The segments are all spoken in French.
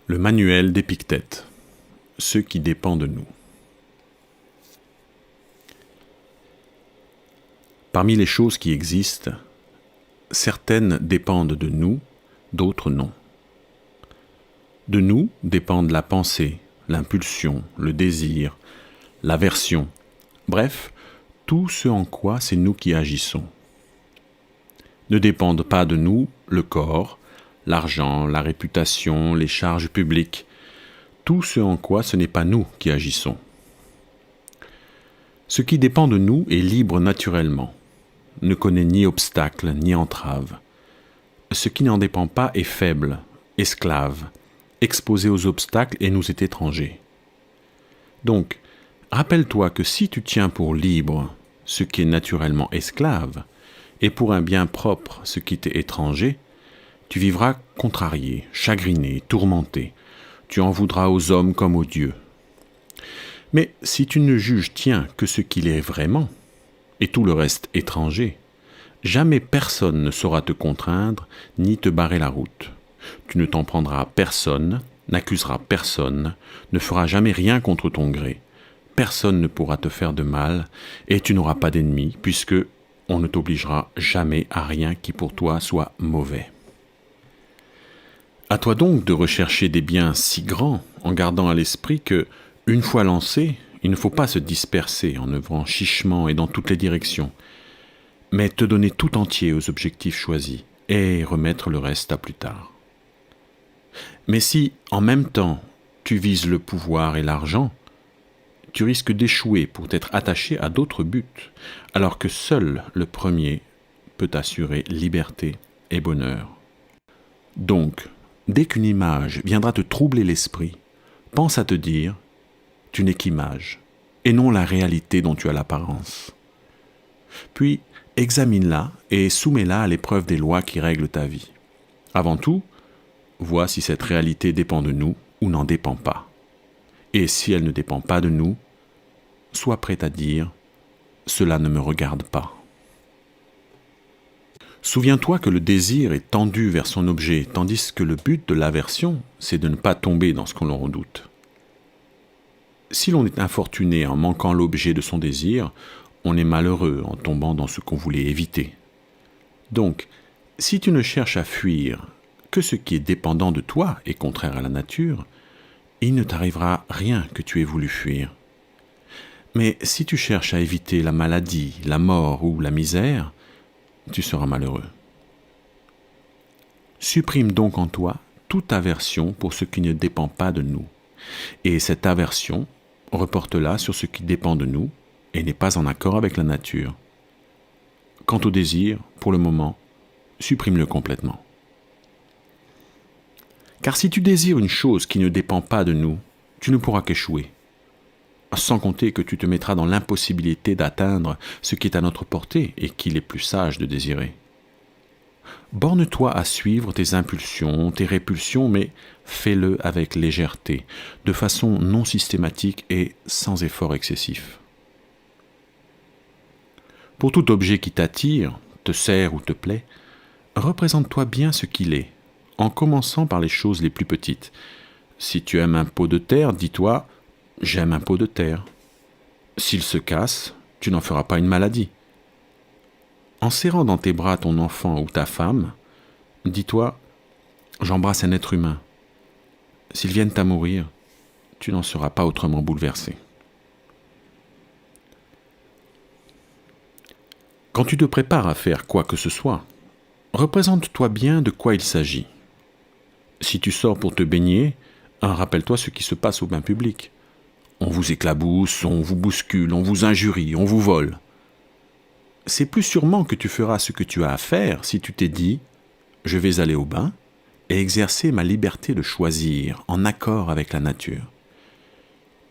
Le manuel d'Épictète. Ce qui dépend de nous. Parmi les choses qui existent, certaines dépendent de nous, d'autres non. De nous dépendent la pensée, l'impulsion, le désir, l'aversion, bref, tout ce en quoi c'est nous qui agissons. Ne dépendent pas de nous le corps, l'argent, la réputation, les charges publiques, tout ce en quoi ce n'est pas nous qui agissons. Ce qui dépend de nous est libre naturellement, ne connaît ni obstacle ni entrave. Ce qui n'en dépend pas est faible, esclave, exposé aux obstacles et nous est étranger. Donc, rappelle-toi que si tu tiens pour libre ce qui est naturellement esclave, et pour un bien propre ce qui t'est étranger, tu vivras contrarié, chagriné, tourmenté. Tu en voudras aux hommes comme aux dieux. Mais si tu ne juges tiens que ce qu'il est vraiment, et tout le reste étranger, jamais personne ne saura te contraindre ni te barrer la route. Tu ne t'en prendras à personne, n'accuseras personne, ne feras jamais rien contre ton gré. Personne ne pourra te faire de mal, et tu n'auras pas d'ennemis, puisque on ne t'obligera jamais à rien qui pour toi soit mauvais. À toi donc de rechercher des biens si grands, en gardant à l'esprit que, une fois lancé, il ne faut pas se disperser en œuvrant chichement et dans toutes les directions, mais te donner tout entier aux objectifs choisis et remettre le reste à plus tard. Mais si, en même temps, tu vises le pouvoir et l'argent, tu risques d'échouer pour t'être attaché à d'autres buts, alors que seul le premier peut assurer liberté et bonheur. Donc, dès qu'une image viendra te troubler l'esprit, pense à te dire « tu n'es qu'image » et non la réalité dont tu as l'apparence. Puis, examine-la et soumets-la à l'épreuve des lois qui règlent ta vie. Avant tout, vois si cette réalité dépend de nous ou n'en dépend pas. Et si elle ne dépend pas de nous, sois prêt à dire « cela ne me regarde pas ». Souviens-toi que le désir est tendu vers son objet, tandis que le but de l'aversion, c'est de ne pas tomber dans ce qu'on l'on redoute. Si l'on est infortuné en manquant l'objet de son désir, on est malheureux en tombant dans ce qu'on voulait éviter. Donc, si tu ne cherches à fuir que ce qui est dépendant de toi et contraire à la nature, il ne t'arrivera rien que tu aies voulu fuir. Mais si tu cherches à éviter la maladie, la mort ou la misère, tu seras malheureux. Supprime donc en toi toute aversion pour ce qui ne dépend pas de nous. Et cette aversion, reporte-la sur ce qui dépend de nous et n'est pas en accord avec la nature. Quant au désir, pour le moment, supprime-le complètement. Car si tu désires une chose qui ne dépend pas de nous, tu ne pourras qu'échouer. Sans compter que tu te mettras dans l'impossibilité d'atteindre ce qui est à notre portée et qu'il est plus sage de désirer. Borne-toi à suivre tes impulsions, tes répulsions, mais fais-le avec légèreté, de façon non systématique et sans effort excessif. Pour tout objet qui t'attire, te sert ou te plaît, représente-toi bien ce qu'il est, en commençant par les choses les plus petites. Si tu aimes un pot de terre, dis-toi « j'aime un pot de terre ». S'il se casse, tu n'en feras pas une maladie. En serrant dans tes bras ton enfant ou ta femme, dis-toi « j'embrasse un être humain ». S'ils viennent à mourir, tu n'en seras pas autrement bouleversé. Quand tu te prépares à faire quoi que ce soit, représente-toi bien de quoi il s'agit. Si tu sors pour te baigner, rappelle-toi ce qui se passe au bain public. On vous éclabousse, on vous bouscule, on vous injurie, on vous vole. C'est plus sûrement que tu feras ce que tu as à faire si tu t'es dit « je vais aller au bain et exercer ma liberté de choisir en accord avec la nature ».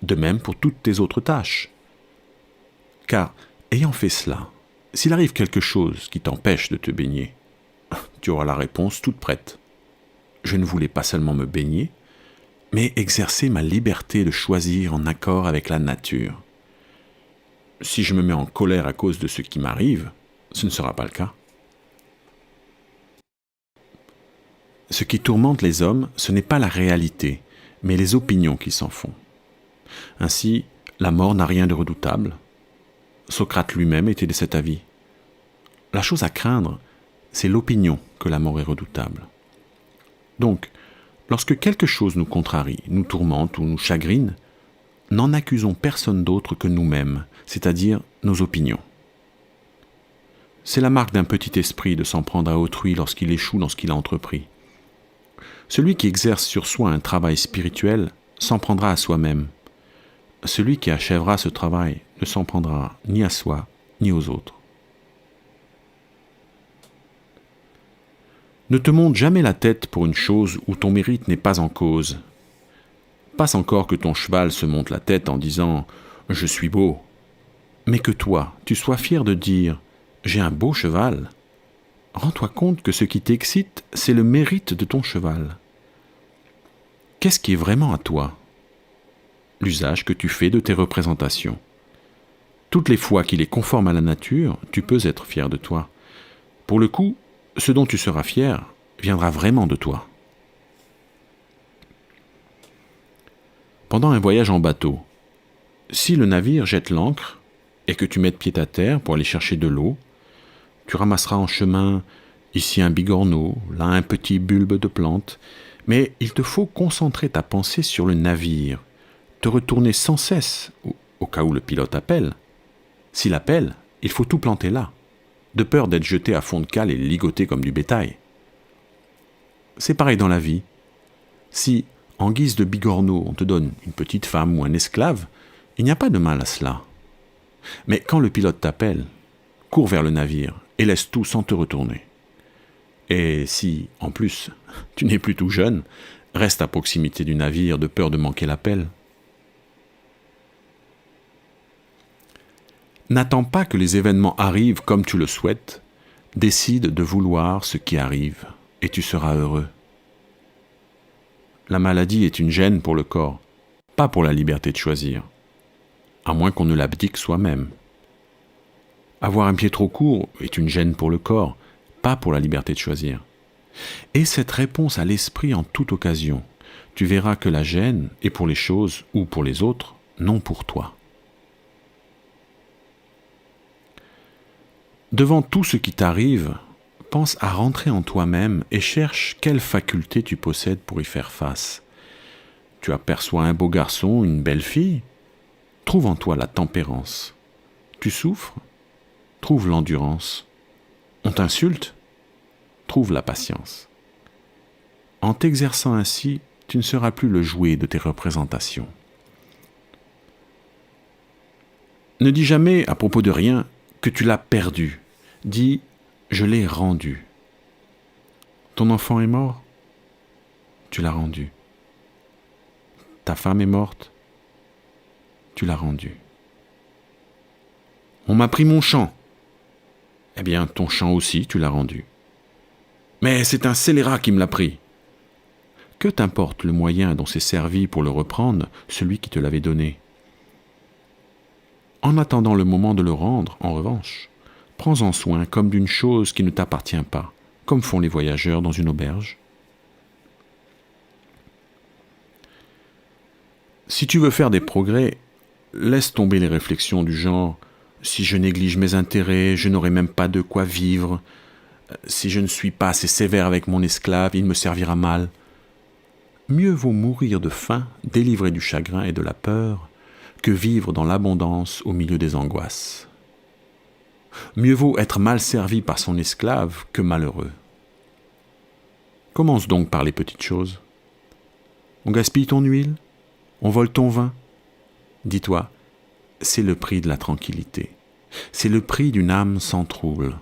De même pour toutes tes autres tâches. Car, ayant fait cela, s'il arrive quelque chose qui t'empêche de te baigner, tu auras la réponse toute prête. Je ne voulais pas seulement me baigner, mais exercer ma liberté de choisir en accord avec la nature. Si je me mets en colère à cause de ce qui m'arrive, ce ne sera pas le cas. Ce qui tourmente les hommes, ce n'est pas la réalité, mais les opinions qui s'en font. Ainsi, la mort n'a rien de redoutable. Socrate lui-même était de cet avis. La chose à craindre, c'est l'opinion que la mort est redoutable. Donc, lorsque quelque chose nous contrarie, nous tourmente ou nous chagrine, n'en accusons personne d'autre que nous-mêmes, c'est-à-dire nos opinions. C'est la marque d'un petit esprit de s'en prendre à autrui lorsqu'il échoue dans ce qu'il a entrepris. Celui qui exerce sur soi un travail spirituel s'en prendra à soi-même. Celui qui achèvera ce travail ne s'en prendra ni à soi ni aux autres. Ne te monte jamais la tête pour une chose où ton mérite n'est pas en cause. Passe encore que ton cheval se monte la tête en disant « Je suis beau », mais que toi, tu sois fier de dire « J'ai un beau cheval ». Rends-toi compte que ce qui t'excite, c'est le mérite de ton cheval. Qu'est-ce qui est vraiment à toi? L'usage que tu fais de tes représentations. Toutes les fois qu'il est conforme à la nature, tu peux être fier de toi. Pour le coup, ce dont tu seras fier viendra vraiment de toi. Pendant un voyage en bateau, si le navire jette l'ancre et que tu mettes pied à terre pour aller chercher de l'eau, tu ramasseras en chemin ici un bigorneau, là un petit bulbe de plante, mais il te faut concentrer ta pensée sur le navire, te retourner sans cesse au cas où le pilote appelle. S'il appelle, il faut tout planter là, de peur d'être jeté à fond de cale et ligoté comme du bétail. C'est pareil dans la vie. Si, en guise de bigorneau, on te donne une petite femme ou un esclave, il n'y a pas de mal à cela. Mais quand le pilote t'appelle, cours vers le navire et laisse tout sans te retourner. Et si, en plus, tu n'es plus tout jeune, reste à proximité du navire de peur de manquer l'appel. N'attends pas que les événements arrivent comme tu le souhaites, décide de vouloir ce qui arrive et tu seras heureux. La maladie est une gêne pour le corps, pas pour la liberté de choisir, à moins qu'on ne l'abdique soi-même. Avoir un pied trop court est une gêne pour le corps, pas pour la liberté de choisir. Et cette réponse à l'esprit en toute occasion, tu verras que la gêne est pour les choses ou pour les autres, non pour toi. Devant tout ce qui t'arrive, pense à rentrer en toi-même et cherche quelle faculté tu possèdes pour y faire face. Tu aperçois un beau garçon, une belle fille, trouve en toi la tempérance. Tu souffres, trouve l'endurance. On t'insulte, trouve la patience. En t'exerçant ainsi, tu ne seras plus le jouet de tes représentations. Ne dis jamais à propos de rien que tu l'as perdu. Dis « je l'ai rendu ». Ton enfant est mort, tu l'as rendu. Ta femme est morte, tu l'as rendu. On m'a pris mon champ. Eh bien, ton champ aussi, tu l'as rendu. Mais c'est un scélérat qui me l'a pris. Que t'importe le moyen dont s'est servi pour le reprendre celui qui te l'avait donné? En attendant le moment de le rendre, en revanche, prends-en soin comme d'une chose qui ne t'appartient pas, comme font les voyageurs dans une auberge. Si tu veux faire des progrès, laisse tomber les réflexions du genre « si je néglige mes intérêts, je n'aurai même pas de quoi vivre. Si je ne suis pas assez sévère avec mon esclave, il me servira mal. » Mieux vaut mourir de faim, délivré du chagrin et de la peur, que vivre dans l'abondance au milieu des angoisses. Mieux vaut être mal servi par son esclave que malheureux. Commence donc par les petites choses. On gaspille ton huile? On vole ton vin? Dis-toi, c'est le prix de la tranquillité. C'est le prix d'une âme sans trouble.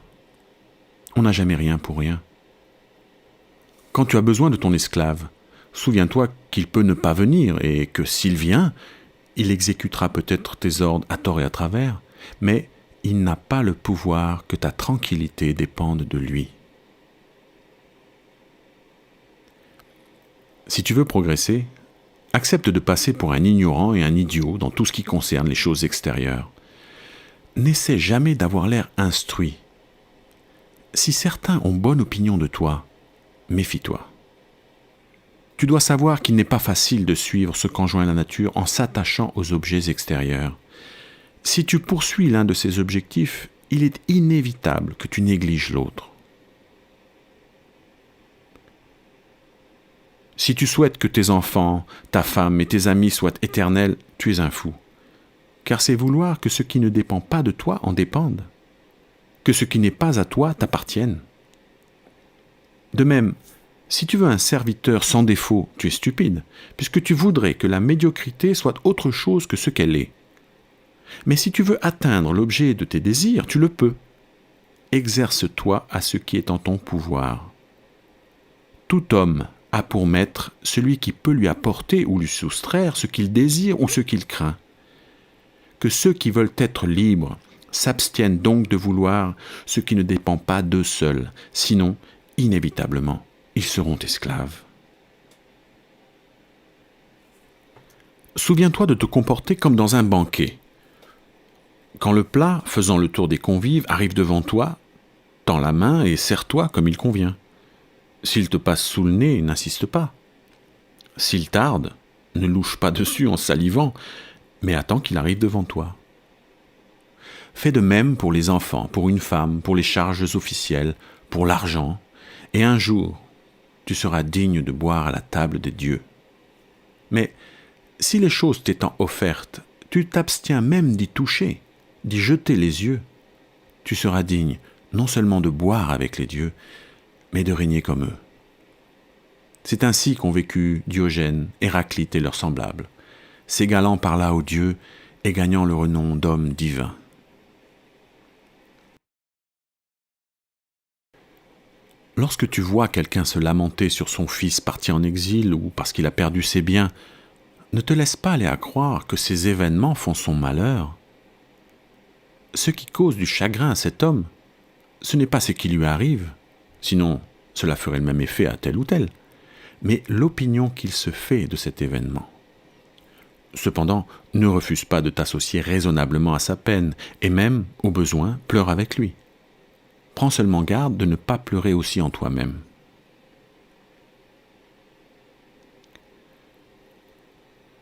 On n'a jamais rien pour rien. Quand tu as besoin de ton esclave, souviens-toi qu'il peut ne pas venir et que s'il vient, il exécutera peut-être tes ordres à tort et à travers, mais il n'a pas le pouvoir que ta tranquillité dépende de lui. Si tu veux progresser, accepte de passer pour un ignorant et un idiot dans tout ce qui concerne les choses extérieures. N'essaie jamais d'avoir l'air instruit. Si certains ont bonne opinion de toi, méfie-toi. Tu dois savoir qu'il n'est pas facile de suivre ce qu'enjoint la nature en s'attachant aux objets extérieurs. Si tu poursuis l'un de ces objectifs, il est inévitable que tu négliges l'autre. Si tu souhaites que tes enfants, ta femme et tes amis soient éternels, tu es un fou. Car c'est vouloir que ce qui ne dépend pas de toi en dépende, que ce qui n'est pas à toi t'appartienne. De même, si tu veux un serviteur sans défaut, tu es stupide, puisque tu voudrais que la médiocrité soit autre chose que ce qu'elle est. Mais si tu veux atteindre l'objet de tes désirs, tu le peux. Exerce-toi à ce qui est en ton pouvoir. Tout homme a pour maître celui qui peut lui apporter ou lui soustraire ce qu'il désire ou ce qu'il craint. Que ceux qui veulent être libres s'abstiennent donc de vouloir ce qui ne dépend pas d'eux seuls, sinon, inévitablement, ils seront esclaves. Souviens-toi de te comporter comme dans un banquet. Quand le plat, faisant le tour des convives, arrive devant toi, tends la main et serre-toi comme il convient. S'il te passe sous le nez, n'insiste pas. S'il tarde, ne louche pas dessus en salivant, mais attends qu'il arrive devant toi. Fais de même pour les enfants, pour une femme, pour les charges officielles, pour l'argent, et un jour, tu seras digne de boire à la table des dieux. Mais si les choses t'étant offertes, tu t'abstiens même d'y toucher, d'y jeter les yeux, tu seras digne non seulement de boire avec les dieux, mais de régner comme eux. C'est ainsi qu'ont vécu Diogène, Héraclite et leurs semblables, s'égalant par là aux dieux et gagnant le renom d'hommes divins. Lorsque tu vois quelqu'un se lamenter sur son fils parti en exil ou parce qu'il a perdu ses biens, ne te laisse pas aller à croire que ces événements font son malheur. Ce qui cause du chagrin à cet homme, ce n'est pas ce qui lui arrive, sinon cela ferait le même effet à tel ou tel, mais l'opinion qu'il se fait de cet événement. Cependant, ne refuse pas de t'associer raisonnablement à sa peine, et même, au besoin, pleure avec lui. Prends seulement garde de ne pas pleurer aussi en toi-même.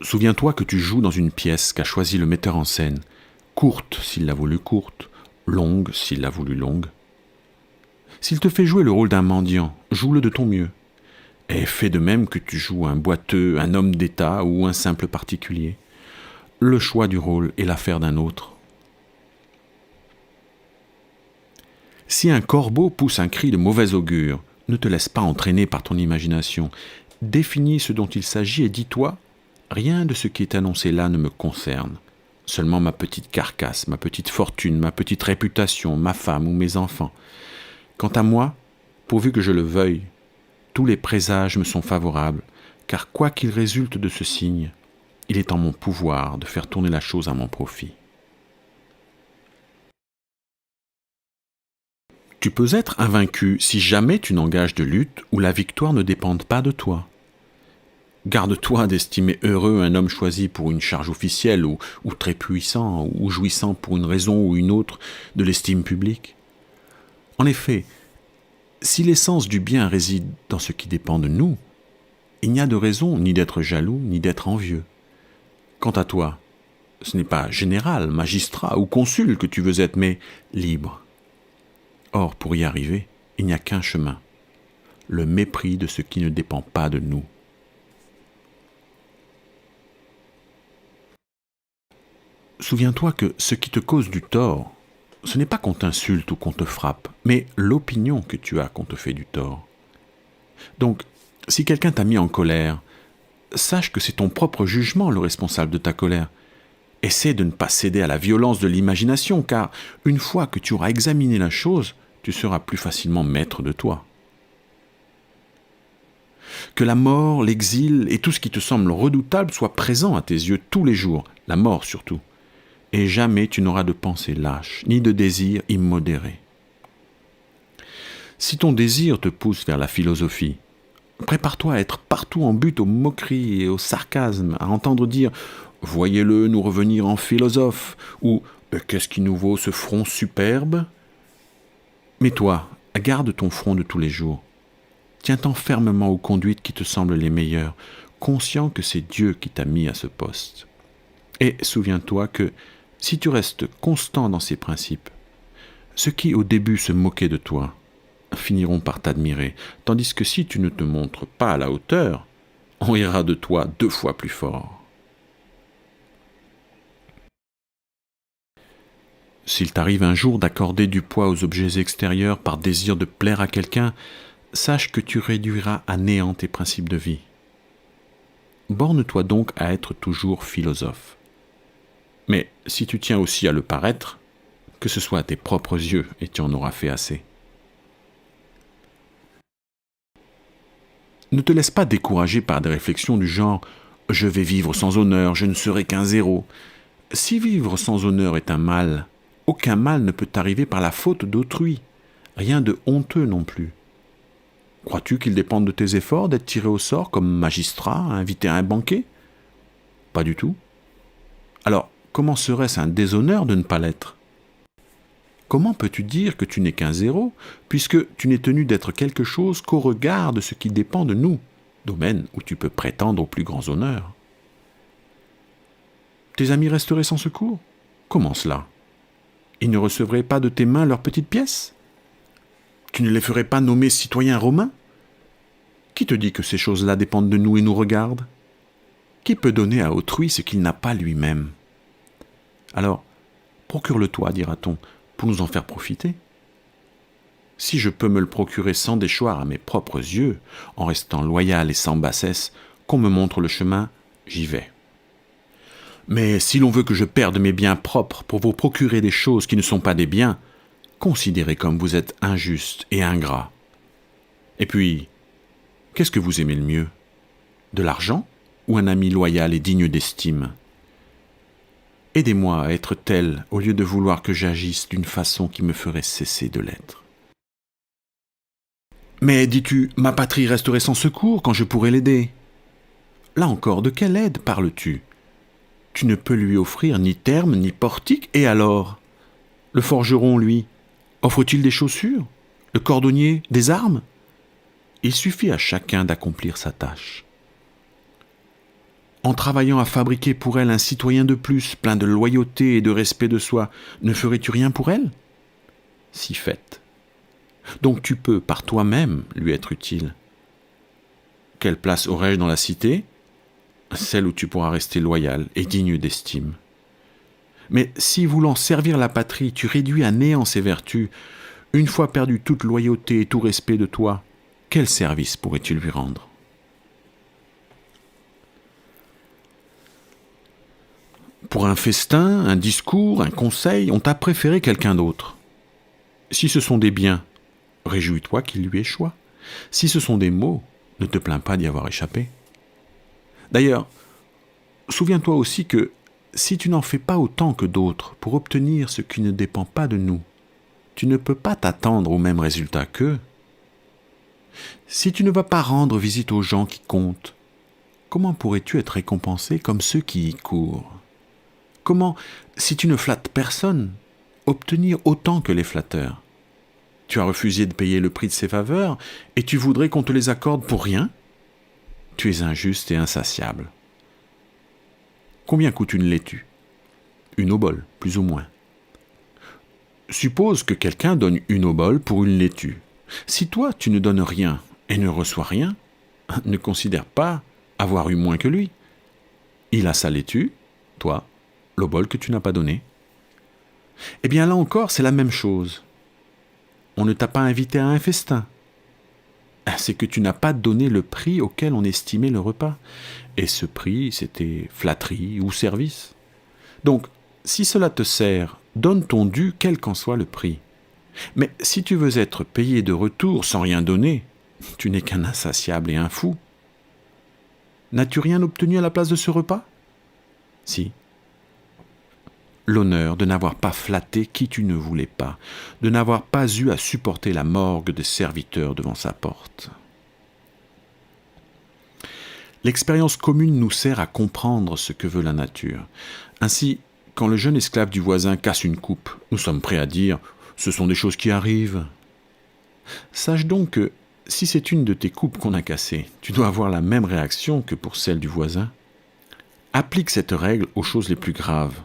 Souviens-toi que tu joues dans une pièce qu'a choisi le metteur en scène, courte s'il l'a voulu courte, longue s'il l'a voulu longue. S'il te fait jouer le rôle d'un mendiant, joue-le de ton mieux. Et fais de même que tu joues un boiteux, un homme d'État ou un simple particulier. Le choix du rôle est l'affaire d'un autre. Si un corbeau pousse un cri de mauvais augure, ne te laisse pas entraîner par ton imagination. Définis ce dont il s'agit et dis-toi, rien de ce qui est annoncé là ne me concerne. Seulement ma petite carcasse, ma petite fortune, ma petite réputation, ma femme ou mes enfants. Quant à moi, pourvu que je le veuille, tous les présages me sont favorables, car quoi qu'il résulte de ce signe, il est en mon pouvoir de faire tourner la chose à mon profit. Tu peux être invaincu si jamais tu n'engages de lutte où la victoire ne dépende pas de toi. Garde-toi d'estimer heureux un homme choisi pour une charge officielle ou très puissant ou jouissant pour une raison ou une autre de l'estime publique. En effet, si l'essence du bien réside dans ce qui dépend de nous, il n'y a de raison ni d'être jaloux ni d'être envieux. Quant à toi, ce n'est pas général, magistrat ou consul que tu veux être, mais libre. Or, pour y arriver, il n'y a qu'un chemin, le mépris de ce qui ne dépend pas de nous. Souviens-toi que ce qui te cause du tort, ce n'est pas qu'on t'insulte ou qu'on te frappe, mais l'opinion que tu as qu'on te fait du tort. Donc, si quelqu'un t'a mis en colère, sache que c'est ton propre jugement le responsable de ta colère. Essaie de ne pas céder à la violence de l'imagination, car une fois que tu auras examiné la chose, tu seras plus facilement maître de toi. Que la mort, l'exil et tout ce qui te semble redoutable soient présents à tes yeux tous les jours, la mort surtout. Et jamais tu n'auras de pensée lâche, ni de désir immodéré. Si ton désir te pousse vers la philosophie, prépare-toi à être partout en butte aux moqueries et aux sarcasmes, à entendre dire « Voyez-le nous revenir en philosophe » ou « Qu'est-ce qui nous vaut ce front superbe ?» Mais toi, garde ton front de tous les jours. Tiens-t'en fermement aux conduites qui te semblent les meilleures, conscient que c'est Dieu qui t'a mis à ce poste. Et souviens-toi que si tu restes constant dans ces principes, ceux qui au début se moquaient de toi finiront par t'admirer, tandis que si tu ne te montres pas à la hauteur, on rira de toi 2 fois plus fort. S'il t'arrive un jour d'accorder du poids aux objets extérieurs par désir de plaire à quelqu'un, sache que tu réduiras à néant tes principes de vie. Borne-toi donc à être toujours philosophe. Mais si tu tiens aussi à le paraître, que ce soit à tes propres yeux et tu en auras fait assez. Ne te laisse pas décourager par des réflexions du genre « je vais vivre sans honneur, je ne serai qu'un zéro ». Si vivre sans honneur est un mal, aucun mal ne peut t'arriver par la faute d'autrui, rien de honteux non plus. Crois-tu qu'il dépende de tes efforts d'être tiré au sort comme magistrat, invité à un banquet? Pas du tout. Alors, comment serait-ce un déshonneur de ne pas l'être? Comment peux-tu dire que tu n'es qu'un zéro, puisque tu n'es tenu d'être quelque chose qu'au regard de ce qui dépend de nous, domaine où tu peux prétendre aux plus grands honneurs? Tes amis resteraient sans secours? Comment cela? Ils ne recevraient pas de tes mains leurs petites pièces? Tu ne les ferais pas nommer citoyens romains? Qui te dit que ces choses-là dépendent de nous et nous regardent? Qui peut donner à autrui ce qu'il n'a pas lui-même? Alors, procure-le-toi, dira-t-on, pour nous en faire profiter. Si je peux me le procurer sans déchoir à mes propres yeux, en restant loyal et sans bassesse, qu'on me montre le chemin, j'y vais. Mais si l'on veut que je perde mes biens propres pour vous procurer des choses qui ne sont pas des biens, considérez comme vous êtes injuste et ingrat. Et puis, qu'est-ce que vous aimez le mieux? De l'argent ou un ami loyal et digne d'estime? Aidez-moi à être tel au lieu de vouloir que j'agisse d'une façon qui me ferait cesser de l'être. Mais dis-tu, ma patrie resterait sans secours quand je pourrais l'aider? Là encore, de quelle aide parles-tu? Tu ne peux lui offrir ni terme ni portique, et alors? Le forgeron, lui, offre-t-il des chaussures? Le cordonnier, des armes? Il suffit à chacun d'accomplir sa tâche. En travaillant à fabriquer pour elle un citoyen de plus, plein de loyauté et de respect de soi, ne ferais-tu rien pour elle? Si fait. Donc tu peux, par toi-même, lui être utile. Quelle place aurais-je dans la cité? Celle où tu pourras rester loyal et digne d'estime. Mais si, voulant servir la patrie, tu réduis à néant ses vertus, une fois perdu toute loyauté et tout respect de toi, quel service pourrais-tu lui rendre? Pour un festin, un discours, un conseil, on t'a préféré quelqu'un d'autre. Si ce sont des biens, réjouis-toi qu'il lui échoue. Si ce sont des maux, ne te plains pas d'y avoir échappé. D'ailleurs, souviens-toi aussi que si tu n'en fais pas autant que d'autres pour obtenir ce qui ne dépend pas de nous, tu ne peux pas t'attendre au même résultat qu'eux. Si tu ne vas pas rendre visite aux gens qui comptent, comment pourrais-tu être récompensé comme ceux qui y courent? Comment, si tu ne flattes personne, obtenir autant que les flatteurs? Tu as refusé de payer le prix de ces faveurs et tu voudrais qu'on te les accorde pour rien? Tu es injuste et insatiable. Combien coûte une laitue? Une obole, plus ou moins. Suppose que quelqu'un donne une obole pour une laitue. Si toi, tu ne donnes rien et ne reçois rien, ne considère pas avoir eu moins que lui. Il a sa laitue, toi, l'obole que tu n'as pas donnée. Eh bien là encore, c'est la même chose. On ne t'a pas invité à un festin. C'est que tu n'as pas donné le prix auquel on estimait le repas. Et ce prix, c'était flatterie ou service. Donc, si cela te sert, donne ton dû quel qu'en soit le prix. Mais si tu veux être payé de retour sans rien donner, tu n'es qu'un insatiable et un fou. N'as-tu rien obtenu à la place de ce repas? Si. L'honneur de n'avoir pas flatté qui tu ne voulais pas, de n'avoir pas eu à supporter la morgue des serviteurs devant sa porte. L'expérience commune nous sert à comprendre ce que veut la nature. Ainsi, quand le jeune esclave du voisin casse une coupe, nous sommes prêts à dire « ce sont des choses qui arrivent ». Sache donc que, Si c'est une de tes coupes qu'on a cassée, tu dois avoir la même réaction que pour celle du voisin. Applique cette règle aux choses les plus graves.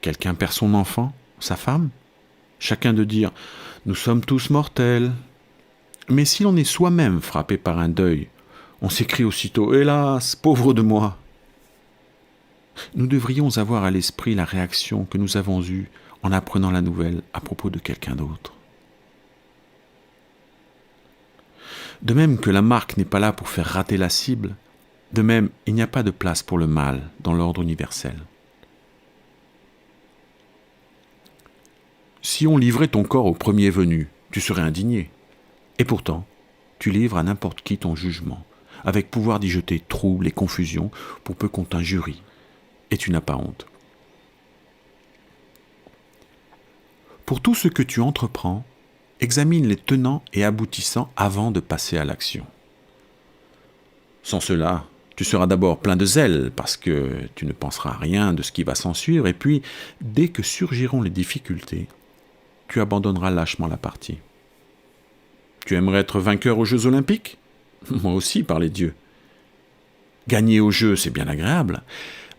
Quelqu'un perd son enfant, sa femme. Chacun de dire « Nous sommes tous mortels ». Mais si l'on est soi-même frappé par un deuil, on s'écrie aussitôt « Hélas, pauvre de moi !» Nous devrions avoir à l'esprit la réaction que nous avons eue en apprenant la nouvelle à propos de quelqu'un d'autre. De même que la marque n'est pas là pour faire rater la cible, de même, il n'y a pas de place pour le mal dans l'ordre universel. Si on livrait ton corps au premier venu, tu serais indigné. Et pourtant, tu livres à n'importe qui ton jugement, avec pouvoir d'y jeter trouble et confusion pour peu qu'on t'injurie. Et tu n'as pas honte. Pour tout ce que tu entreprends, examine les tenants et aboutissants avant de passer à l'action. Sans cela, tu seras d'abord plein de zèle parce que tu ne penseras à rien de ce qui va s'ensuivre et puis, dès que surgiront les difficultés, tu abandonneras lâchement la partie. Tu aimerais être vainqueur aux Jeux Olympiques ? Moi aussi, par les dieux. Gagner aux Jeux, c'est bien agréable,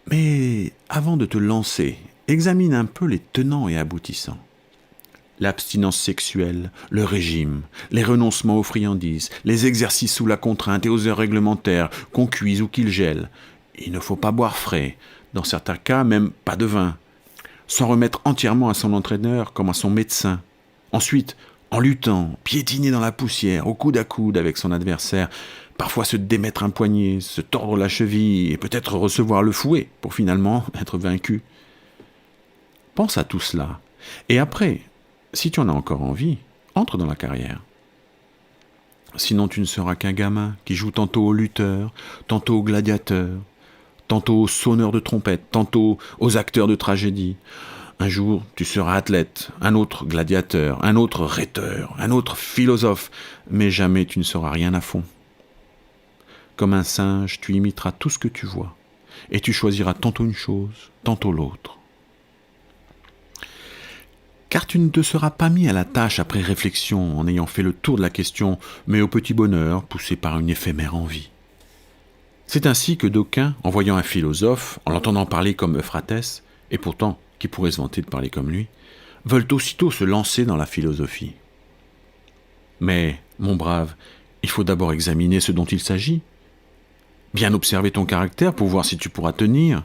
mais avant de te lancer, examine un peu les tenants et aboutissants. L'abstinence sexuelle, le régime, les renoncements aux friandises, les exercices sous la contrainte et aux heures réglementaires, qu'on cuise ou qu'il gèle. Il ne faut pas boire frais, dans certains cas même pas de vin. S'en remettre entièrement à son entraîneur comme à son médecin. Ensuite, en luttant, piétiner dans la poussière, au coude à coude avec son adversaire, parfois se démettre un poignet, se tordre la cheville et peut-être recevoir le fouet pour finalement être vaincu. Pense à tout cela. Et après, si tu en as encore envie, entre dans la carrière. Sinon tu ne seras qu'un gamin qui joue tantôt au lutteur, tantôt au gladiateur, tantôt au sonneur de trompette, tantôt aux acteurs de tragédie. Un jour, tu seras athlète, un autre gladiateur, un autre rhéteur, un autre philosophe, mais jamais tu ne seras rien à fond. Comme un singe, tu imiteras tout ce que tu vois, et tu choisiras tantôt une chose, tantôt l'autre. Car tu ne te seras pas mis à la tâche après réflexion en ayant fait le tour de la question, mais au petit bonheur, poussé par une éphémère envie. C'est ainsi que d'aucuns, en voyant un philosophe, en l'entendant parler comme Euphrate, et pourtant, qui pourrait se vanter de parler comme lui, veulent aussitôt se lancer dans la philosophie. Mais, mon brave, il faut d'abord examiner ce dont il s'agit. Bien observer ton caractère pour voir si tu pourras tenir.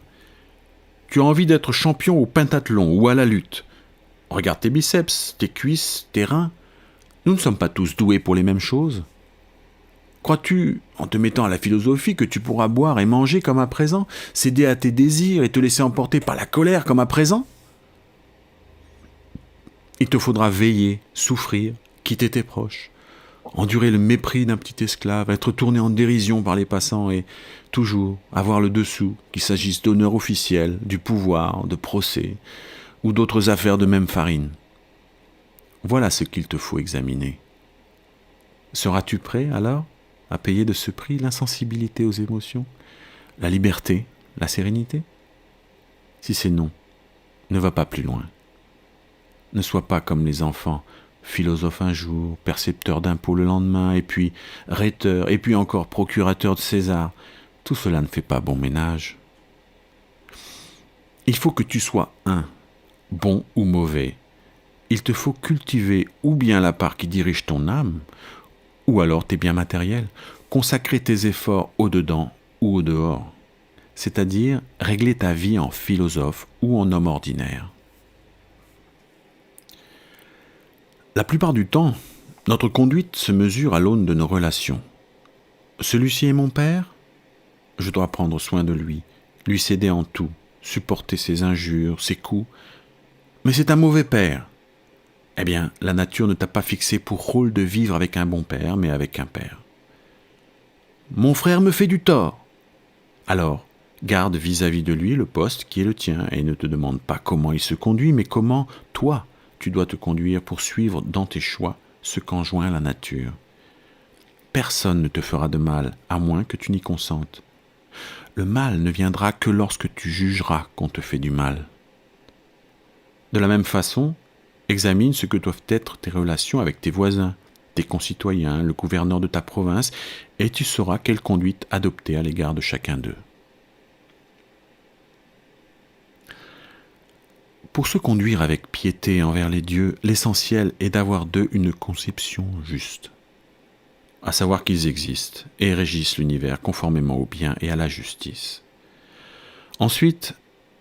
Tu as envie d'être champion au pentathlon ou à la lutte. Regarde tes biceps, tes cuisses, tes reins. Nous ne sommes pas tous doués pour les mêmes choses. Crois-tu, en te mettant à la philosophie, que tu pourras boire et manger comme à présent, céder à tes désirs et te laisser emporter par la colère comme à présent ? Il te faudra veiller, souffrir, quitter tes proches, endurer le mépris d'un petit esclave, être tourné en dérision par les passants et toujours avoir le dessous, qu'il s'agisse d'honneur officiel, du pouvoir, de procès ou d'autres affaires de même farine. Voilà ce qu'il te faut examiner. Seras-tu prêt alors à payer de ce prix l'insensibilité aux émotions, la liberté, la sérénité ? Si c'est non, ne va pas plus loin. Ne sois pas comme les enfants, philosophe un jour, percepteur d'impôts le lendemain, et puis rhéteur, et puis encore procurateur de César. Tout cela ne fait pas bon ménage. Il faut que tu sois un, bon ou mauvais. Il te faut cultiver ou bien la part qui dirige ton âme, ou alors tes biens matériels, consacrer tes efforts au-dedans ou au-dehors, c'est-à-dire régler ta vie en philosophe ou en homme ordinaire. La plupart du temps, notre conduite se mesure à l'aune de nos relations. Celui-ci est mon père ? Je dois prendre soin de lui céder en tout, supporter ses injures, ses coups. Mais c'est un mauvais père. Eh bien, la nature ne t'a pas fixé pour rôle de vivre avec un bon père, mais avec un père. Mon frère me fait du tort. Alors, garde vis-à-vis de lui le poste qui est le tien et ne te demande pas comment il se conduit, mais comment, toi, tu dois te conduire pour suivre dans tes choix ce qu'enjoint la nature. Personne ne te fera de mal, à moins que tu n'y consentes. Le mal ne viendra que lorsque tu jugeras qu'on te fait du mal. De la même façon, examine ce que doivent être tes relations avec tes voisins, tes concitoyens, le gouverneur de ta province, et tu sauras quelle conduite adopter à l'égard de chacun d'eux. Pour se conduire avec piété envers les dieux, l'essentiel est d'avoir d'eux une conception juste, à savoir qu'ils existent et régissent l'univers conformément au bien et à la justice. Ensuite,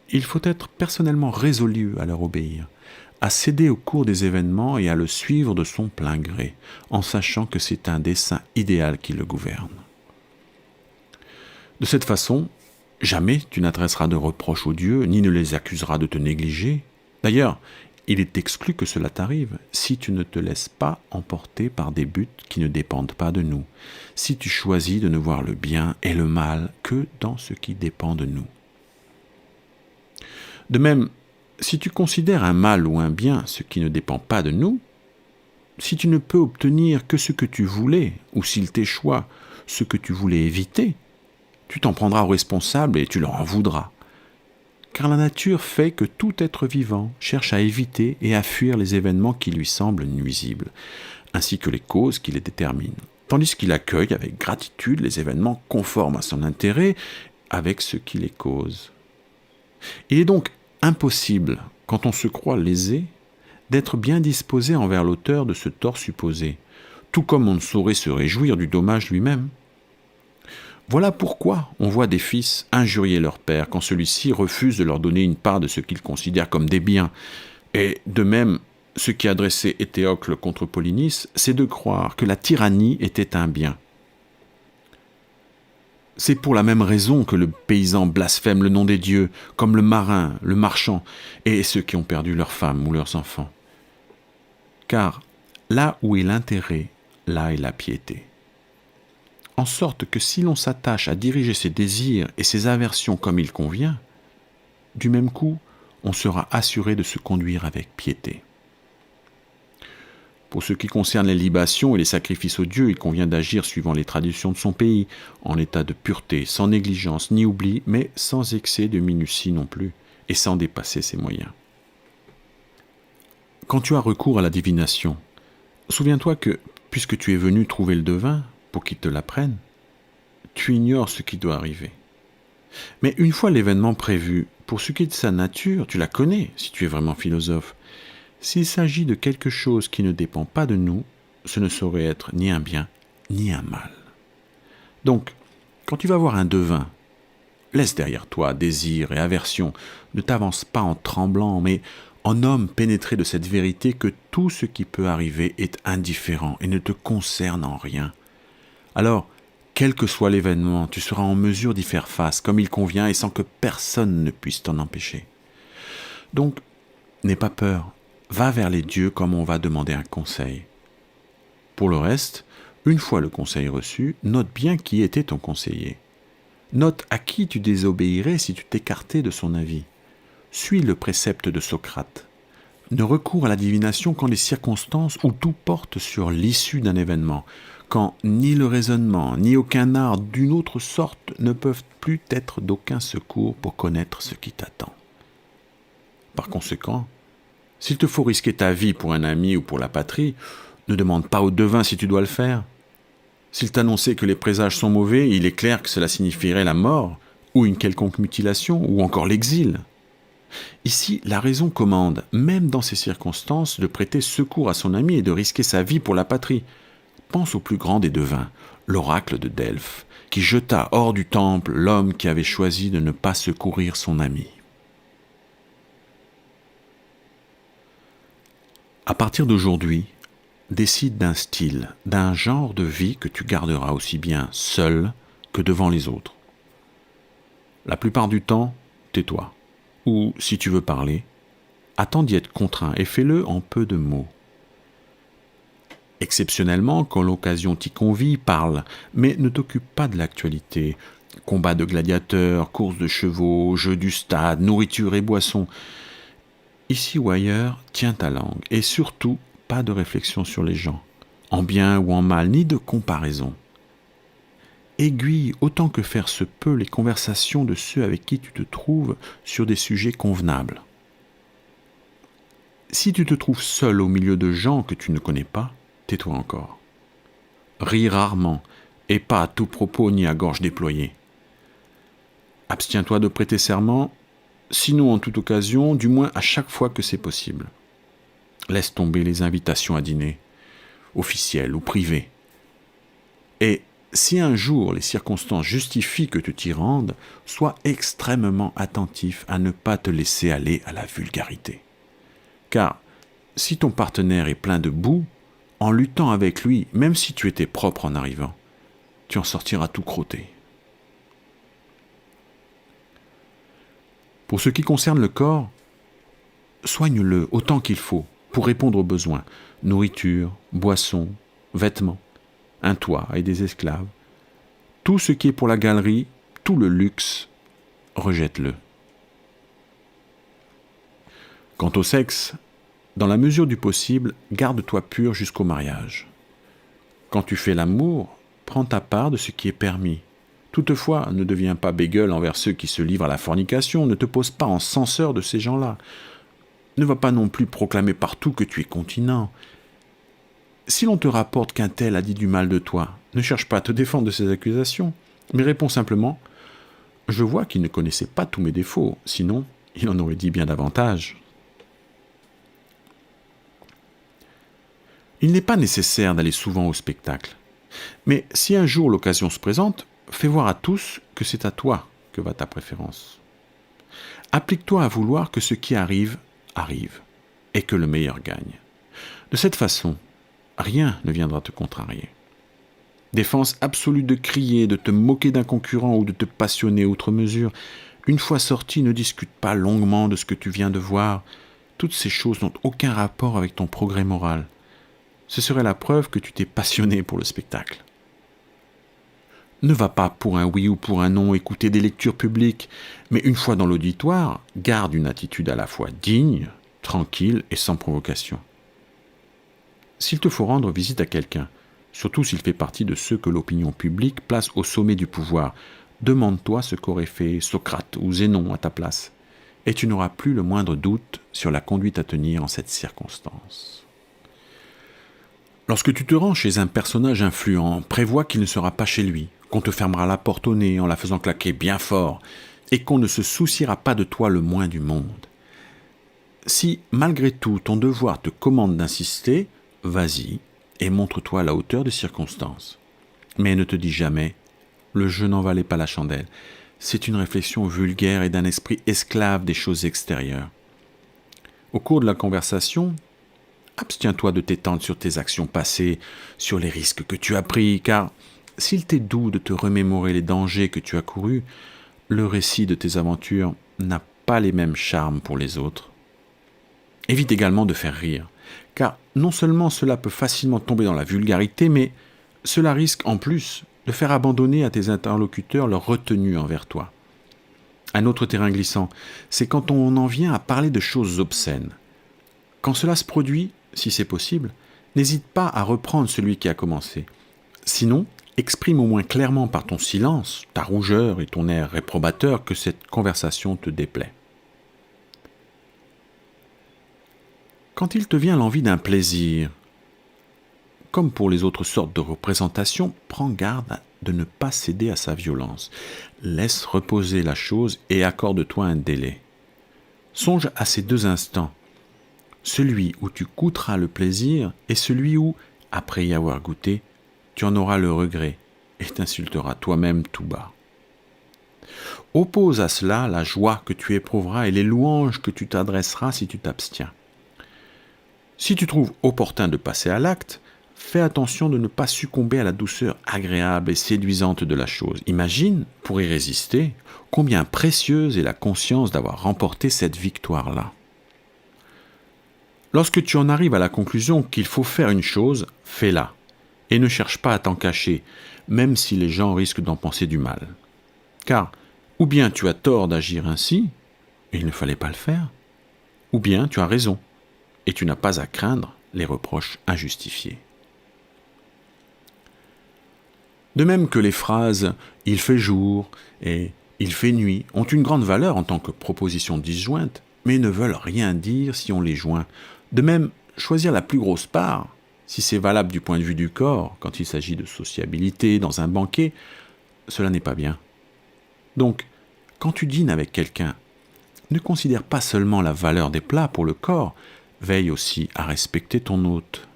il faut être personnellement résolu à leur obéir, à céder au cours des événements et à le suivre de son plein gré, en sachant que c'est un dessein idéal qui le gouverne. De cette façon, jamais tu n'adresseras de reproches aux dieux, ni ne les accuseras de te négliger. D'ailleurs, il est exclu que cela t'arrive si tu ne te laisses pas emporter par des buts qui ne dépendent pas de nous, si tu choisis de ne voir le bien et le mal que dans ce qui dépend de nous. De même, si tu considères un mal ou un bien ce qui ne dépend pas de nous, si tu ne peux obtenir que ce que tu voulais, ou s'il t'échoue ce que tu voulais éviter, tu t'en prendras aux responsables et tu leur en voudras. Car la nature fait que tout être vivant cherche à éviter et à fuir les événements qui lui semblent nuisibles, ainsi que les causes qui les déterminent, tandis qu'il accueille avec gratitude les événements conformes à son intérêt avec ce qui les cause. Il est donc impossible, quand on se croit lésé, d'être bien disposé envers l'auteur de ce tort supposé, tout comme on ne saurait se réjouir du dommage lui-même. Voilà pourquoi on voit des fils injurier leur père quand celui-ci refuse de leur donner une part de ce qu'ils considèrent comme des biens. Et de même, ce qui a dressé Éthéocle contre Polynice, c'est de croire que la tyrannie était un bien. C'est pour la même raison que le paysan blasphème le nom des dieux, comme le marin, le marchand, et ceux qui ont perdu leurs femmes ou leurs enfants. Car là où est l'intérêt, là est la piété. En sorte que si l'on s'attache à diriger ses désirs et ses aversions comme il convient, du même coup, on sera assuré de se conduire avec piété. Pour ce qui concerne les libations et les sacrifices aux dieux, il convient d'agir suivant les traditions de son pays, en état de pureté, sans négligence ni oubli, mais sans excès de minutie non plus, et sans dépasser ses moyens. Quand tu as recours à la divination, souviens-toi que, puisque tu es venu trouver le devin, pour qu'il te l'apprenne, tu ignores ce qui doit arriver. Mais une fois l'événement prévu, pour ce qui est de sa nature, tu la connais, si tu es vraiment philosophe. S'il s'agit de quelque chose qui ne dépend pas de nous, ce ne saurait être ni un bien, ni un mal. Donc, quand tu vas voir un devin, laisse derrière toi désir et aversion, ne t'avance pas en tremblant, mais en homme pénétré de cette vérité que tout ce qui peut arriver est indifférent et ne te concerne en rien. Alors, quel que soit l'événement, tu seras en mesure d'y faire face comme il convient et sans que personne ne puisse t'en empêcher. Donc, n'aie pas peur. Va vers les dieux comme on va demander un conseil. Pour le reste, une fois le conseil reçu, note bien qui était ton conseiller. Note à qui tu désobéirais si tu t'écartais de son avis. Suis le précepte de Socrate. Ne recours à la divination qu'en des circonstances où tout porte sur l'issue d'un événement, quand ni le raisonnement, ni aucun art d'une autre sorte ne peuvent plus être d'aucun secours pour connaître ce qui t'attend. Par conséquent, s'il te faut risquer ta vie pour un ami ou pour la patrie, ne demande pas au devin si tu dois le faire. S'il t'annonçait que les présages sont mauvais, il est clair que cela signifierait la mort, ou une quelconque mutilation, ou encore l'exil. Ici, la raison commande, même dans ces circonstances, de prêter secours à son ami et de risquer sa vie pour la patrie. Pense au plus grand des devins, l'oracle de Delphes, qui jeta hors du temple l'homme qui avait choisi de ne pas secourir son ami. À partir d'aujourd'hui, décide d'un style, d'un genre de vie que tu garderas aussi bien seul que devant les autres. La plupart du temps, tais-toi. Ou, si tu veux parler, attends d'y être contraint et fais-le en peu de mots. Exceptionnellement, quand l'occasion t'y convie, parle, mais ne t'occupe pas de l'actualité. Combats de gladiateurs, courses de chevaux, jeux du stade, nourriture et boissons. Ici ou ailleurs, tiens ta langue, et surtout, pas de réflexion sur les gens, en bien ou en mal, ni de comparaison. Aiguille autant que faire se peut les conversations de ceux avec qui tu te trouves sur des sujets convenables. Si tu te trouves seul au milieu de gens que tu ne connais pas, tais-toi encore. ris rarement, et pas à tout propos ni à gorge déployée. Abstiens-toi de prêter serment, sinon en toute occasion, du moins à chaque fois que c'est possible. Laisse tomber les invitations à dîner, officielles ou privées. Et si un jour les circonstances justifient que tu t'y rendes, sois extrêmement attentif à ne pas te laisser aller à la vulgarité. Car si ton partenaire est plein de boue, en luttant avec lui, même si tu étais propre en arrivant, tu en sortiras tout crotté. Pour ce qui concerne le corps, soigne-le autant qu'il faut pour répondre aux besoins, nourriture, boissons, vêtements, un toit et des esclaves. Tout ce qui est pour la galerie, tout le luxe, rejette-le. Quant au sexe, dans la mesure du possible, garde-toi pur jusqu'au mariage. Quand tu fais l'amour, prends ta part de ce qui est permis. Toutefois, ne deviens pas bégueule envers ceux qui se livrent à la fornication, ne te pose pas en censeur de ces gens-là. Ne va pas non plus proclamer partout que tu es continent. Si l'on te rapporte qu'un tel a dit du mal de toi, ne cherche pas à te défendre de ces accusations, mais réponds simplement « Je vois qu'il ne connaissait pas tous mes défauts, sinon il en aurait dit bien davantage. » Il n'est pas nécessaire d'aller souvent au spectacle. Mais si un jour l'occasion se présente, fais voir à tous que c'est à toi que va ta préférence. Applique-toi à vouloir que ce qui arrive, arrive, et que le meilleur gagne. De cette façon, rien ne viendra te contrarier. Défense absolue de crier, de te moquer d'un concurrent ou de te passionner outre mesure. Une fois sorti, ne discute pas longuement de ce que tu viens de voir. Toutes ces choses n'ont aucun rapport avec ton progrès moral. Ce serait la preuve que tu t'es passionné pour le spectacle. Ne va pas pour un oui ou pour un non écouter des lectures publiques, mais une fois dans l'auditoire, garde une attitude à la fois digne, tranquille et sans provocation. S'il te faut rendre visite à quelqu'un, surtout s'il fait partie de ceux que l'opinion publique place au sommet du pouvoir, demande-toi ce qu'aurait fait Socrate ou Zénon à ta place, et tu n'auras plus le moindre doute sur la conduite à tenir en cette circonstance. Lorsque tu te rends chez un personnage influent, prévois qu'il ne sera pas chez lui, qu'on te fermera la porte au nez en la faisant claquer bien fort, et qu'on ne se souciera pas de toi le moins du monde. Si, malgré tout, ton devoir te commande d'insister, vas-y et montre-toi à la hauteur des circonstances. Mais ne te dis jamais « le jeu n'en valait pas la chandelle ». C'est une réflexion vulgaire et d'un esprit esclave des choses extérieures. Au cours de la conversation, abstiens-toi de t'étendre sur tes actions passées, sur les risques que tu as pris, car s'il t'est doux de te remémorer les dangers que tu as courus, le récit de tes aventures n'a pas les mêmes charmes pour les autres. Évite également de faire rire, car non seulement cela peut facilement tomber dans la vulgarité, mais cela risque en plus de faire abandonner à tes interlocuteurs leur retenue envers toi. Un autre terrain glissant, c'est quand on en vient à parler de choses obscènes. Quand cela se produit, si c'est possible, n'hésite pas à reprendre celui qui a commencé. Sinon, exprime au moins clairement par ton silence, ta rougeur et ton air réprobateur que cette conversation te déplaît. Quand il te vient l'envie d'un plaisir, comme pour les autres sortes de représentations, prends garde de ne pas céder à sa violence. Laisse reposer la chose et accorde-toi un délai. Songe à ces deux instants, celui où tu goûteras le plaisir et celui où, après y avoir goûté, tu en auras le regret et t'insulteras toi-même tout bas. Oppose à cela la joie que tu éprouveras et les louanges que tu t'adresseras si tu t'abstiens. Si tu trouves opportun de passer à l'acte, fais attention de ne pas succomber à la douceur agréable et séduisante de la chose. Imagine, pour y résister, combien précieuse est la conscience d'avoir remporté cette victoire-là. Lorsque tu en arrives à la conclusion qu'il faut faire une chose, fais-la, et ne cherche pas à t'en cacher, même si les gens risquent d'en penser du mal. Car, ou bien tu as tort d'agir ainsi, et il ne fallait pas le faire, ou bien tu as raison, et tu n'as pas à craindre les reproches injustifiés. De même que les phrases « il fait jour » et « il fait nuit » ont une grande valeur en tant que propositions disjointes, mais ne veulent rien dire si on les joint. De même, choisir la plus grosse part, Si c'est valable du point de vue du corps, quand il s'agit de sociabilité dans un banquet, cela n'est pas bien. Donc, quand tu dînes avec quelqu'un, ne considère pas seulement la valeur des plats pour le corps, veille aussi à respecter ton hôte.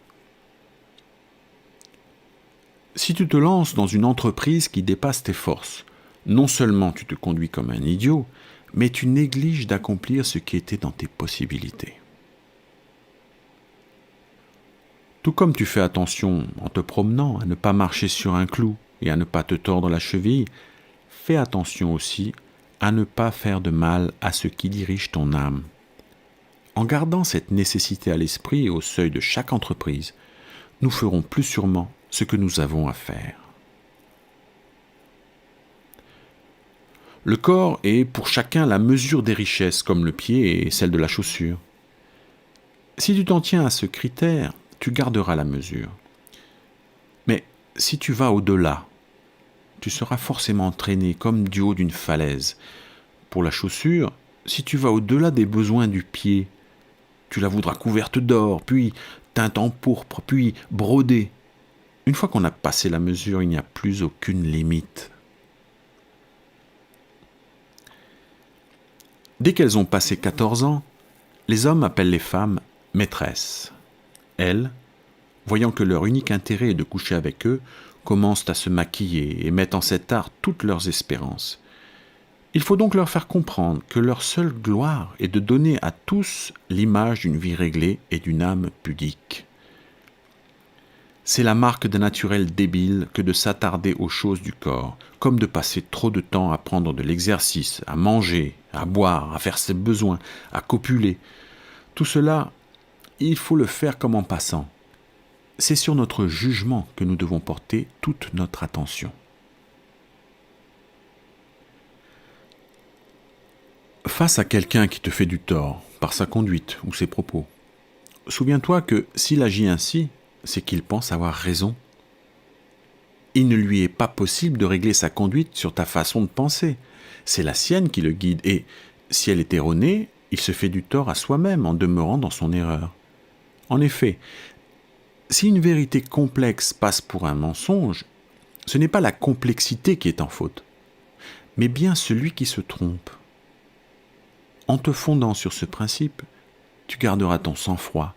Si tu te lances dans une entreprise qui dépasse tes forces, non seulement tu te conduis comme un idiot, mais tu négliges d'accomplir ce qui était dans tes possibilités. Tout comme tu fais attention en te promenant à ne pas marcher sur un clou et à ne pas te tordre la cheville, fais attention aussi à ne pas faire de mal à ce qui dirige ton âme. En gardant cette nécessité à l'esprit et au seuil de chaque entreprise, nous ferons plus sûrement ce que nous avons à faire. Le corps est pour chacun la mesure des richesses, comme le pied est celle de la chaussure. Si tu t'en tiens à ce critère, tu garderas la mesure. Mais si tu vas au-delà, tu seras forcément entraîné comme du haut d'une falaise. Pour la chaussure, si tu vas au-delà des besoins du pied, tu la voudras couverte d'or, puis teinte en pourpre, puis brodée. Une fois qu'on a passé la mesure, il n'y a plus aucune limite. Dès qu'elles ont passé 14 ans, les hommes appellent les femmes maîtresses. Elles, voyant que leur unique intérêt est de coucher avec eux, commencent à se maquiller et mettent en cet art toutes leurs espérances. Il faut donc leur faire comprendre que leur seule gloire est de donner à tous l'image d'une vie réglée et d'une âme pudique. C'est la marque d'un naturel débile que de s'attarder aux choses du corps, comme de passer trop de temps à prendre de l'exercice, à manger, à boire, à faire ses besoins, à copuler. Tout cela, il faut le faire comme en passant. C'est sur notre jugement que nous devons porter toute notre attention. Face à quelqu'un qui te fait du tort par sa conduite ou ses propos, souviens-toi que s'il agit ainsi, c'est qu'il pense avoir raison. Il ne lui est pas possible de régler sa conduite sur ta façon de penser. C'est la sienne qui le guide et, si elle est erronée, il se fait du tort à soi-même en demeurant dans son erreur. En effet, si une vérité complexe passe pour un mensonge, ce n'est pas la complexité qui est en faute, mais bien celui qui se trompe. En te fondant sur ce principe, tu garderas ton sang-froid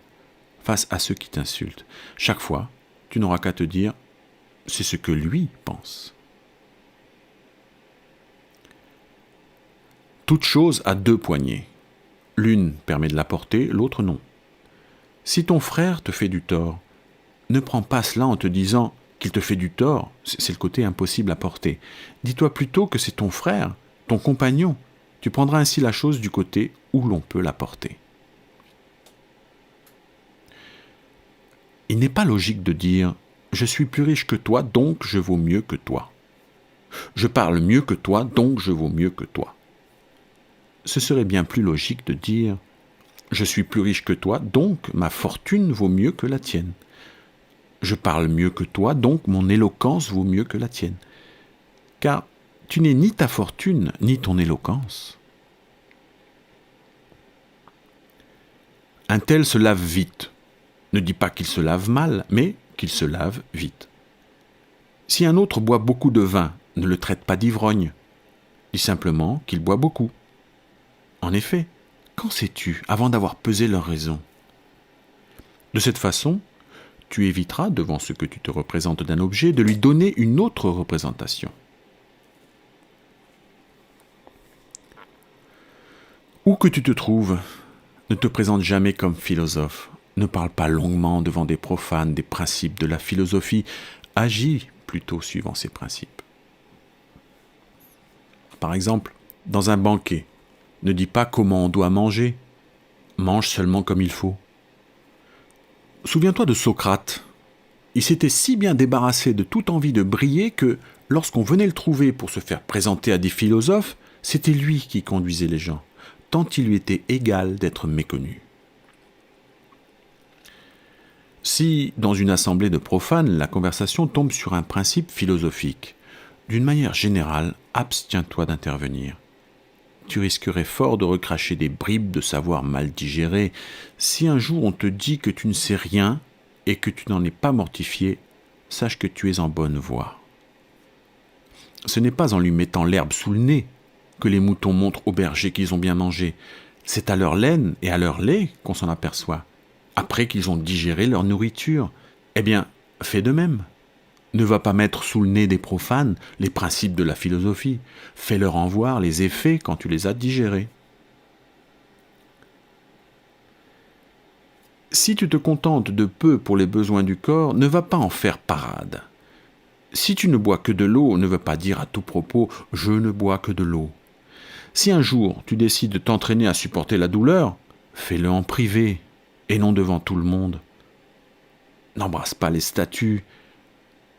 face à ceux qui t'insultent. Chaque fois, tu n'auras qu'à te dire « c'est ce que lui pense ». Toute chose a deux poignées. L'une permet de la porter, l'autre non. Si ton frère te fait du tort, ne prends pas cela en te disant qu'il te fait du tort, c'est le côté impossible à porter. Dis-toi plutôt que c'est ton frère, ton compagnon. Tu prendras ainsi la chose du côté où l'on peut la porter. Il n'est pas logique de dire « je suis plus riche que toi, donc je vaux mieux que toi ». « Je parle mieux que toi, donc je vaux mieux que toi ». Ce serait bien plus logique de dire « je suis plus riche que toi, donc ma fortune vaut mieux que la tienne ». Je parle mieux que toi, donc mon éloquence vaut mieux que la tienne. Car tu n'es ni ta fortune, ni ton éloquence. Un tel se lave vite. Ne dis pas qu'il se lave mal, mais qu'il se lave vite. Si un autre boit beaucoup de vin, ne le traite pas d'ivrogne. Dis simplement qu'il boit beaucoup. En effet, qu'en sais-tu avant d'avoir pesé leur raison ? De cette façon, tu éviteras, devant ce que tu te représentes d'un objet, de lui donner une autre représentation. Où que tu te trouves, ne te présente jamais comme philosophe. Ne parle pas longuement devant des profanes des principes de la philosophie. Agis plutôt suivant ces principes. Par exemple, dans un banquet, ne dis pas comment on doit manger. Mange seulement comme il faut. Souviens-toi de Socrate. Il s'était si bien débarrassé de toute envie de briller que, lorsqu'on venait le trouver pour se faire présenter à des philosophes, c'était lui qui conduisait les gens, tant il lui était égal d'être méconnu. Si, dans une assemblée de profanes, la conversation tombe sur un principe philosophique, d'une manière générale, abstiens-toi d'intervenir. Tu risquerais fort de recracher des bribes de savoir mal digéré si un jour on te dit que tu ne sais rien et que tu n'en es pas mortifié, sache que tu es en bonne voie. Ce n'est pas en lui mettant l'herbe sous le nez que les moutons montrent aux bergers qu'ils ont bien mangé. C'est à leur laine et à leur lait qu'on s'en aperçoit. Après qu'ils ont digéré leur nourriture, eh bien, fais de même. Ne va pas mettre sous le nez des profanes les principes de la philosophie. Fais-leur en voir les effets quand tu les as digérés. Si tu te contentes de peu pour les besoins du corps, ne va pas en faire parade. Si tu ne bois que de l'eau, ne veut pas dire à tout propos « je ne bois que de l'eau ». Si un jour tu décides de t'entraîner à supporter la douleur, fais-le en privé et non devant tout le monde. N'embrasse pas les statues.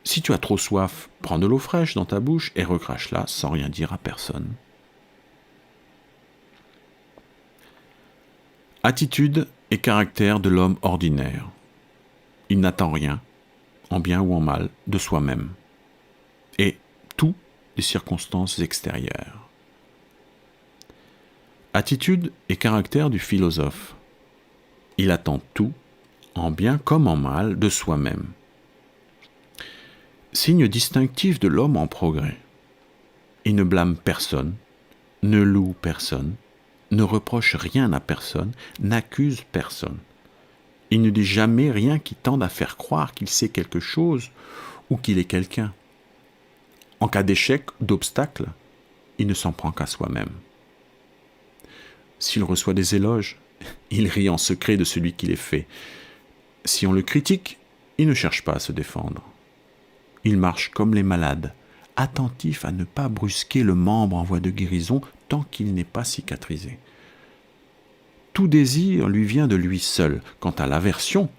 Si tu as trop soif, prends de l'eau fraîche dans ta bouche et recrache-la sans rien dire à personne. Attitude et caractère de l'homme ordinaire. Il n'attend rien, en bien ou en mal, de soi-même, et tout des circonstances extérieures. Attitude et caractère du philosophe. Il attend tout, en bien comme en mal, de soi-même. Signe distinctif de l'homme en progrès. Il ne blâme personne, ne loue personne, ne reproche rien à personne, n'accuse personne. Il ne dit jamais rien qui tende à faire croire qu'il sait quelque chose ou qu'il est quelqu'un. En cas d'échec, d'obstacle, il ne s'en prend qu'à soi-même. S'il reçoit des éloges, il rit en secret de celui qui les fait. Si on le critique, il ne cherche pas à se défendre. Il marche comme les malades, attentif à ne pas brusquer le membre en voie de guérison tant qu'il n'est pas cicatrisé. Tout désir lui vient de lui seul. Quant à l'aversion,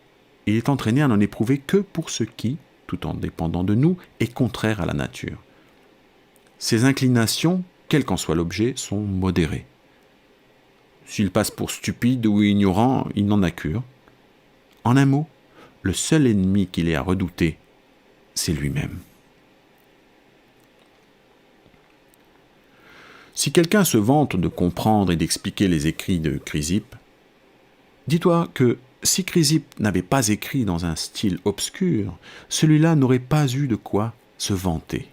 il est entraîné à n'en éprouver que pour ce qui, tout en dépendant de nous, est contraire à la nature. Ses inclinations, quel qu'en soit l'objet, sont modérées. S'il passe pour stupide ou ignorant, il n'en a cure. En un mot, le seul ennemi qu'il ait à redouter, c'est lui-même. Si quelqu'un se vante de comprendre et d'expliquer les écrits de Chrysippe, dis-toi que si Chrysippe n'avait pas écrit dans un style obscur, celui-là n'aurait pas eu de quoi se vanter.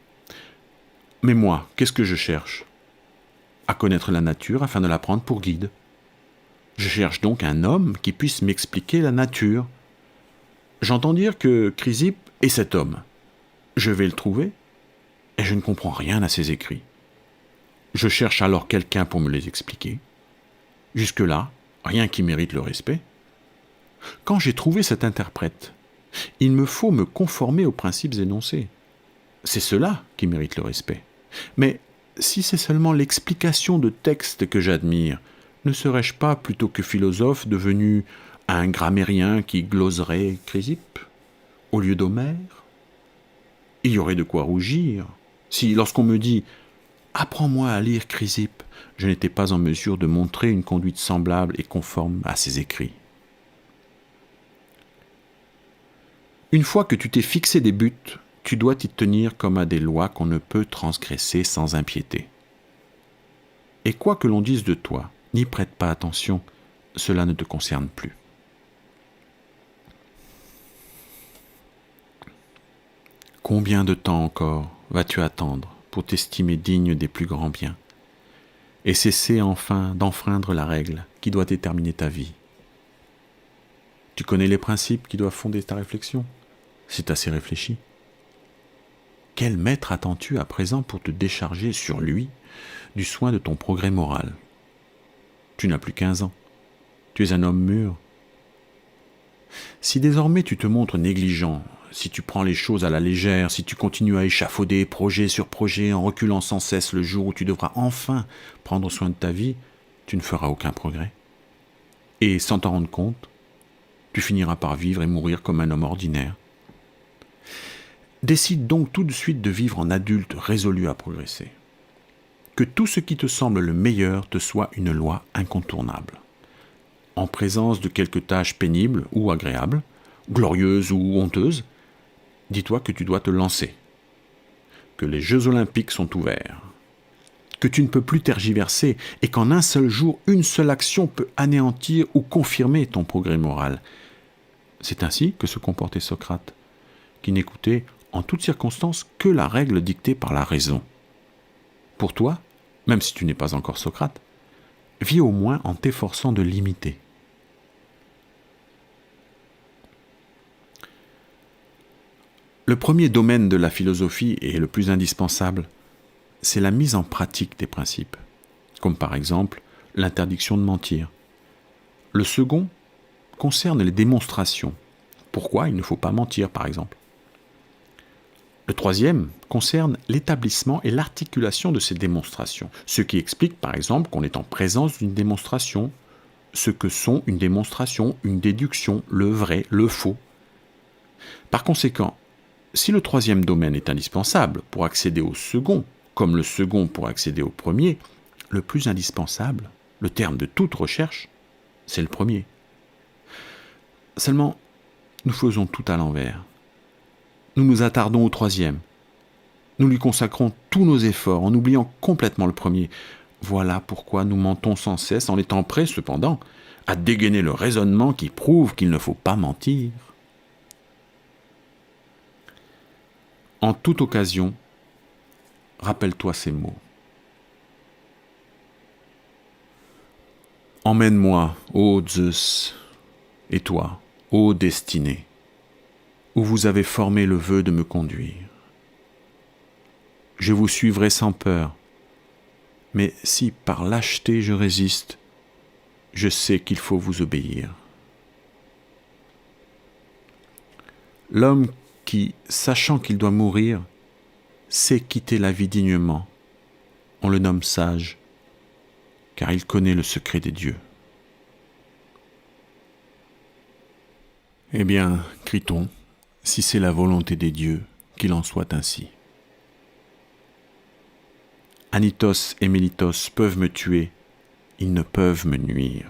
Mais moi, qu'est-ce que je cherche ? À connaître la nature afin de la prendre pour guide. Je cherche donc un homme qui puisse m'expliquer la nature. J'entends dire que Chrysippe est cet homme. Je vais le trouver, et je ne comprends rien à ses écrits. Je cherche alors quelqu'un pour me les expliquer. Jusque-là, rien qui mérite le respect. Quand j'ai trouvé cet interprète, il me faut me conformer aux principes énoncés. C'est cela qui mérite le respect. Mais si c'est seulement l'explication de textes que j'admire, ne serais-je pas plutôt que philosophe devenu un grammairien qui gloserait Chrysippe au lieu d'Homère ? Il y aurait de quoi rougir si, lorsqu'on me dit « Apprends-moi à lire Chrysippe », je n'étais pas en mesure de montrer une conduite semblable et conforme à ses écrits. Une fois que tu t'es fixé des buts, tu dois t'y tenir comme à des lois qu'on ne peut transgresser sans impiété. Et quoi que l'on dise de toi, n'y prête pas attention, cela ne te concerne plus. Combien de temps encore vas-tu attendre pour t'estimer digne des plus grands biens et cesser enfin d'enfreindre la règle qui doit déterminer ta vie ? Tu connais les principes qui doivent fonder ta réflexion ? C'est assez réfléchi. Quel maître attends-tu à présent pour te décharger sur lui du soin de ton progrès moral ? Tu n'as plus 15 ans. Tu es un homme mûr. Si désormais tu te montres négligent, si tu prends les choses à la légère, si tu continues à échafauder projet sur projet en reculant sans cesse le jour où tu devras enfin prendre soin de ta vie, tu ne feras aucun progrès. Et sans t'en rendre compte, tu finiras par vivre et mourir comme un homme ordinaire. Décide donc tout de suite de vivre en adulte résolu à progresser. Que tout ce qui te semble le meilleur te soit une loi incontournable. En présence de quelques tâches pénibles ou agréables, glorieuses ou honteuses, dis-toi que tu dois te lancer, que les Jeux Olympiques sont ouverts, que tu ne peux plus tergiverser et qu'en un seul jour, une seule action peut anéantir ou confirmer ton progrès moral. C'est ainsi que se comportait Socrate, qui n'écoutait en toutes circonstances que la règle dictée par la raison. Pour toi, même si tu n'es pas encore Socrate, vis au moins en t'efforçant de l'imiter. Le premier domaine de la philosophie et le plus indispensable, c'est la mise en pratique des principes, comme par exemple l'interdiction de mentir. Le second concerne les démonstrations. Pourquoi il ne faut pas mentir, par exemple. Le troisième concerne l'établissement et l'articulation de ces démonstrations, ce qui explique, par exemple, qu'on est en présence d'une démonstration, ce que sont une démonstration, une déduction, le vrai, le faux. Par conséquent, si le troisième domaine est indispensable pour accéder au second, comme le second pour accéder au premier, le plus indispensable, le terme de toute recherche, c'est le premier. Seulement, nous faisons tout à l'envers. Nous nous attardons au troisième. Nous lui consacrons tous nos efforts en oubliant complètement le premier. Voilà pourquoi nous mentons sans cesse en étant prêts, cependant, à dégainer le raisonnement qui prouve qu'il ne faut pas mentir. En toute occasion, rappelle-toi ces mots. Emmène-moi, ô Zeus, et toi, ô destinée, où vous avez formé le vœu de me conduire. Je vous suivrai sans peur, mais si par lâcheté je résiste, je sais qu'il faut vous obéir. L'homme qui, sachant qu'il doit mourir, sait quitter la vie dignement, on le nomme sage, car il connaît le secret des dieux. Eh bien, crie-t-on, si c'est la volonté des dieux, qu'il en soit ainsi. Anytos et Mélitos peuvent me tuer, ils ne peuvent me nuire.